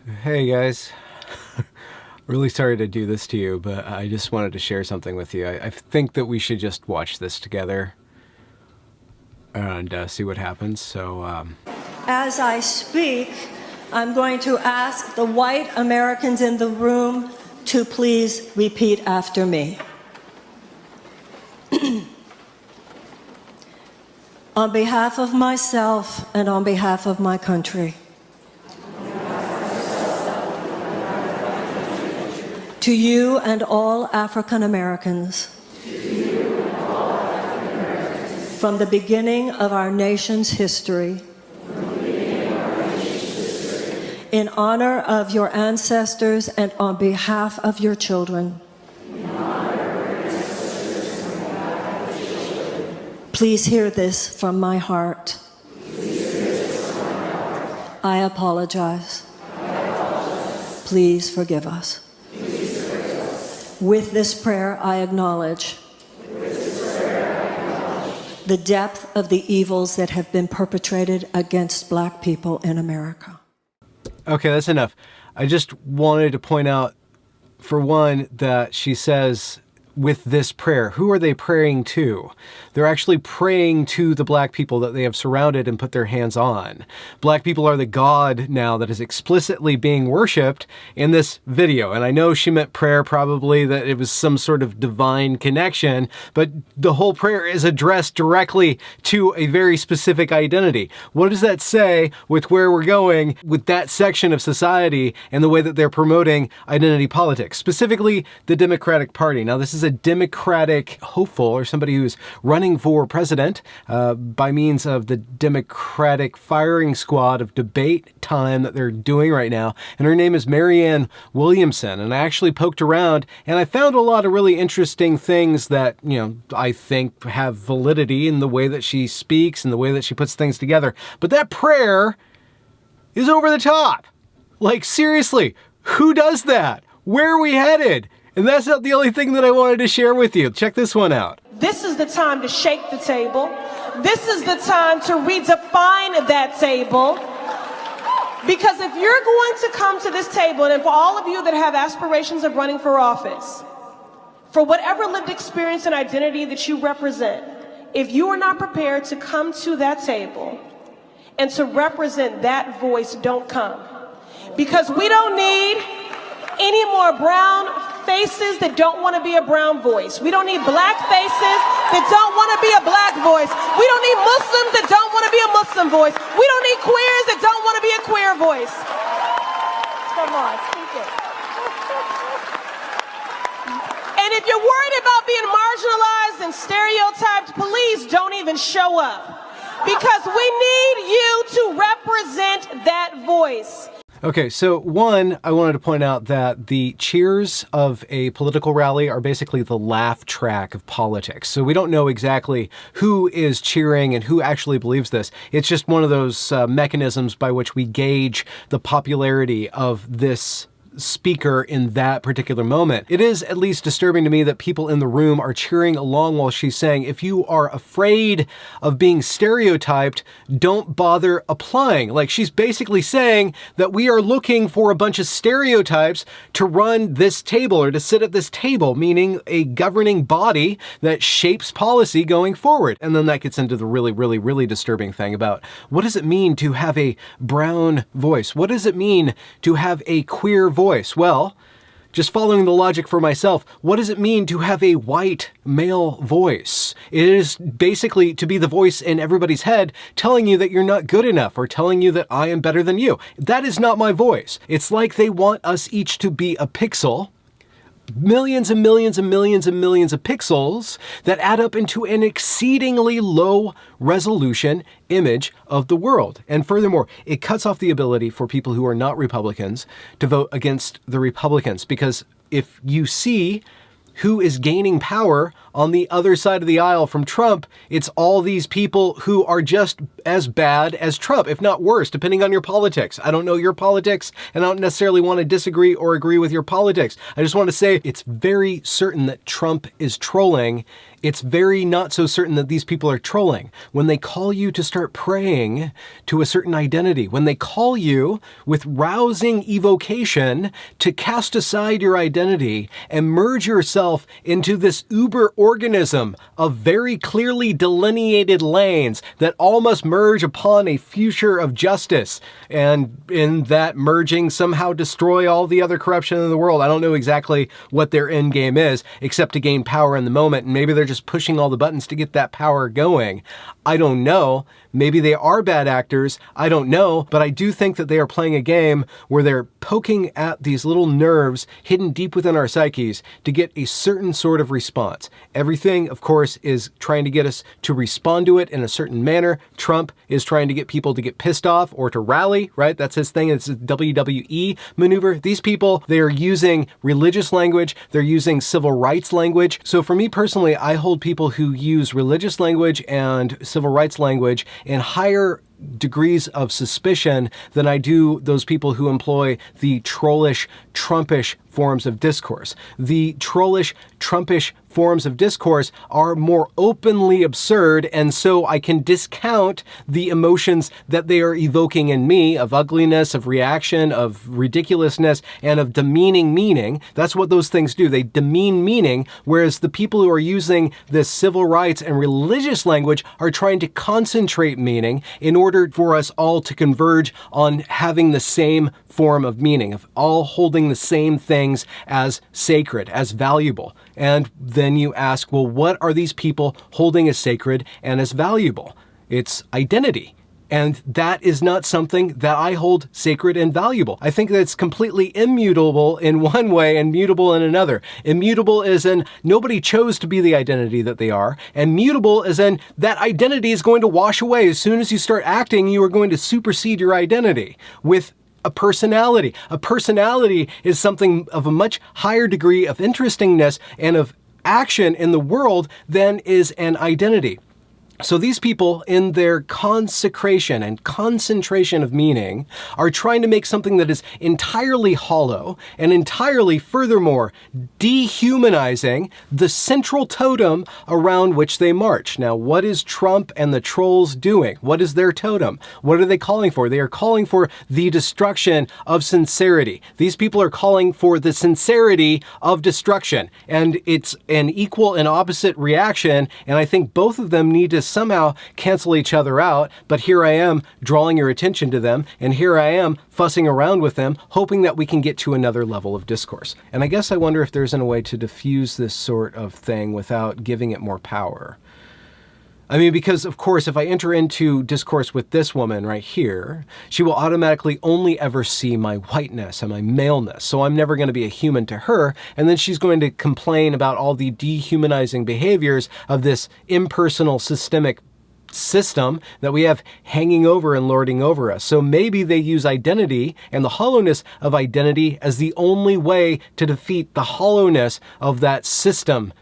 Hey guys, really sorry to do this to you, but I just wanted to share something with you. I think that we should just watch this together and see what happens. So, As I speak, I'm going to ask the white Americans in the room to please repeat after me. On behalf of myself and on behalf of my country, to you and all African Americans, from the beginning of our nation's history, in honor of your ancestors and on behalf of your children, please hear this from my heart. I apologize. Please forgive us. With this prayer, I acknowledge the depth of the evils that have been perpetrated against Black people in America. okay, that's enough. I just wanted to point out, for one, that she says, with this prayer, who are they praying to? They're actually praying to the Black people that they have surrounded and put their hands on. Black people are the God now that is explicitly being worshipped in this video. And I know she meant prayer, probably that it was some sort of divine connection, but the whole prayer is addressed directly to a very specific identity. What does that say with where we're going with that section of society and the way that they're promoting identity politics, specifically the Democratic Party? Now, this is a Democratic hopeful or somebody who's running for president by means of the Democratic firing squad of debate time that they're doing right now. And her name is Marianne Williamson. And I actually poked around and I found a lot of really interesting things that, I think have validity in the way that she speaks and the way that she puts things together. But that prayer is over the top. Like, seriously, who does that? Where are we headed? And that's not the only thing that I wanted to share with you. Check this one out. This is the time to shake the table. This is the time to redefine that table. Because if you're going to come to this table, and for all of you that have aspirations of running for office, for whatever lived experience and identity that you represent, if you are not prepared to come to that table and to represent that voice, don't come. Because we don't need any more brown faces that don't want to be a brown voice. We don't need Black faces that don't want to be a Black voice. We don't need Muslims that don't want to be a Muslim voice. We don't need queers that don't want to be a queer voice. Come on, speak it. And if you're worried about being marginalized and stereotyped, please don't even show up. Because we need you to represent that voice. Okay, so one, I wanted to point out that the cheers of a political rally are basically the laugh track of politics. So we don't know exactly who is cheering and who actually believes this. It's just one of those mechanisms by which we gauge the popularity of this speaker in that particular moment. It is at least disturbing to me that people in the room are cheering along while she's saying, if you are afraid of being stereotyped, don't bother applying. Like, she's basically saying that we are looking for a bunch of stereotypes to run this table or to sit at this table, meaning a governing body that shapes policy going forward. And then that gets into the really, really, really disturbing thing about what does it mean to have a brown voice? What does it mean to have a queer voice? Well, just following the logic for myself, what does it mean to have a white male voice? It is basically to be the voice in everybody's head telling you that you're not good enough or telling you that I am better than you. That is not my voice. It's like they want us each to be a pixel, millions and millions and millions and millions of pixels that add up into an exceedingly low resolution image of the world. And furthermore, it cuts off the ability for people who are not Republicans to vote against the Republicans. Because if you see who is gaining power on the other side of the aisle from Trump, it's all these people who are just as bad as Trump, if not worse, depending on your politics. I don't know your politics, and I don't necessarily want to disagree or agree with your politics. I just want to say it's very certain that Trump is trolling it's very not so certain that these people are trolling. When they call you to start praying to a certain identity, when they call you with rousing evocation to cast aside your identity and merge yourself into this uber organism of very clearly delineated lanes that all must merge upon a future of justice, and in that merging somehow destroy all the other corruption in the world. I don't know exactly what their end game is, except to gain power in the moment, and maybe they're just pushing all the buttons to get that power going. I don't know. Maybe they are bad actors. I don't know. But I do think that they are playing a game where they're poking at these little nerves hidden deep within our psyches to get a certain sort of response. Everything, of course, is trying to get us to respond to it in a certain manner. Trump is trying to get people to get pissed off or to rally, right? That's his thing. It's a WWE maneuver. These people, they are using religious language. They're using civil rights language. So for me personally, I hold people who use religious language and civil rights language in higher degrees of suspicion than I do those people who employ the trollish, Trumpish forms of discourse. The trollish, Trumpish forms of discourse are more openly absurd, and so I can discount the emotions that they are evoking in me of ugliness, of reaction, of ridiculousness, and of demeaning meaning. That's what those things do. They demean meaning, whereas the people who are using this civil rights and religious language are trying to concentrate meaning in order for us all to converge on having the same form of meaning, of all holding the same things as sacred, as valuable. And then you ask, well, what are these people holding as sacred and as valuable? It's identity. And that is not something that I hold sacred and valuable. I think that it's completely immutable in one way and mutable in another. Immutable is in nobody chose to be the identity that they are, and mutable is in that identity is going to wash away. As soon as you start acting, you are going to supersede your identity with a personality. A personality is something of a much higher degree of interestingness and of action in the world than is an identity. So these people, in their consecration and concentration of meaning, are trying to make something that is entirely hollow and entirely, furthermore, dehumanizing the central totem around which they march. Now, what is Trump and the trolls doing? What is their totem? What are they calling for? They are calling for the destruction of sincerity. These people are calling for the sincerity of destruction. And it's an equal and opposite reaction, and I think both of them need to somehow cancel each other out, but here I am drawing your attention to them, and here I am fussing around with them, hoping that we can get to another level of discourse. And I guess I wonder if there isn't a way to diffuse this sort of thing without giving it more power. I mean, because of course, if I enter into discourse with this woman right here, she will automatically only ever see my whiteness and my maleness. So I'm never going to be a human to her. And then she's going to complain about all the dehumanizing behaviors of this impersonal systemic system that we have hanging over and lording over us. So maybe they use identity and the hollowness of identity as the only way to defeat the hollowness of that system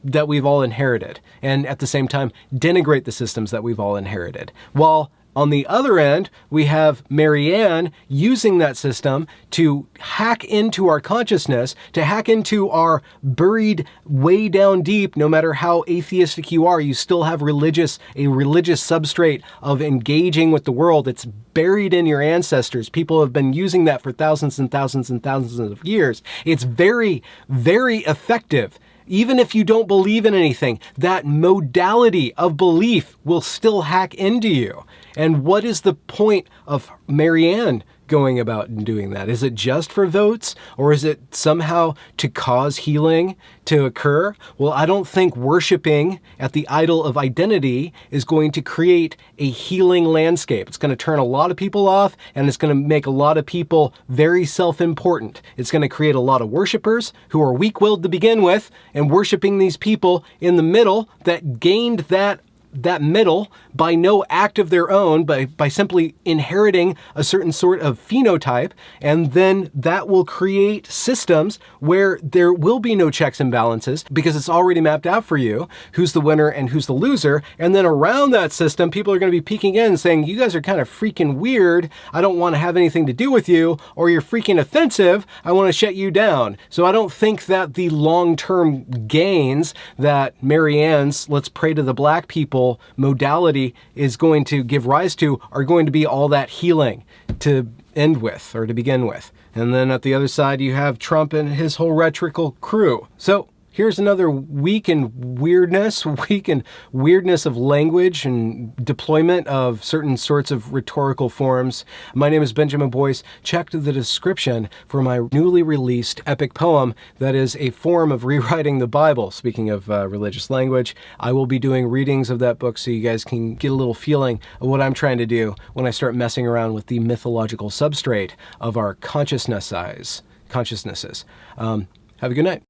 that we've all inherited, and at the same time denigrate the systems that we've all inherited. While on the other end, we have Marianne using that system to hack into our consciousness, to hack into our buried way down deep. No matter how atheistic you are, you still have a religious substrate of engaging with the world. It's buried in your ancestors. People have been using that for thousands and thousands and thousands of years. It's very, very effective. Even if you don't believe in anything, that modality of belief will still hack into you. And what is the point of Marianne going about and doing that? Is it just for votes, or is it somehow to cause healing to occur? Well, I don't think worshiping at the idol of identity is going to create a healing landscape. It's going to turn a lot of people off, and it's going to make a lot of people very self-important. It's going to create a lot of worshipers who are weak-willed to begin with, and worshiping these people in the middle that gained that that middle by no act of their own, by simply inheriting a certain sort of phenotype, and then that will create systems where there will be no checks and balances because it's already mapped out for you who's the winner and who's the loser. And then around that system, people are going to be peeking in saying, you guys are kind of freaking weird. I don't want to have anything to do with you, or you're freaking offensive. I want to shut you down. So I don't think that the long-term gains that Marianne's let's pray to the black people modality is going to give rise to are going to be all that healing to end with or to begin with. And then at the other side, you have Trump and his whole rhetorical crew. So here's another week in weirdness of language and deployment of certain sorts of rhetorical forms. My name is Benjamin Boyce. Check the description for my newly released epic poem that is a form of rewriting the Bible. Speaking of religious language, I will be doing readings of that book so you guys can get a little feeling of what I'm trying to do when I start messing around with the mythological substrate of our consciousnesses. Have a good night.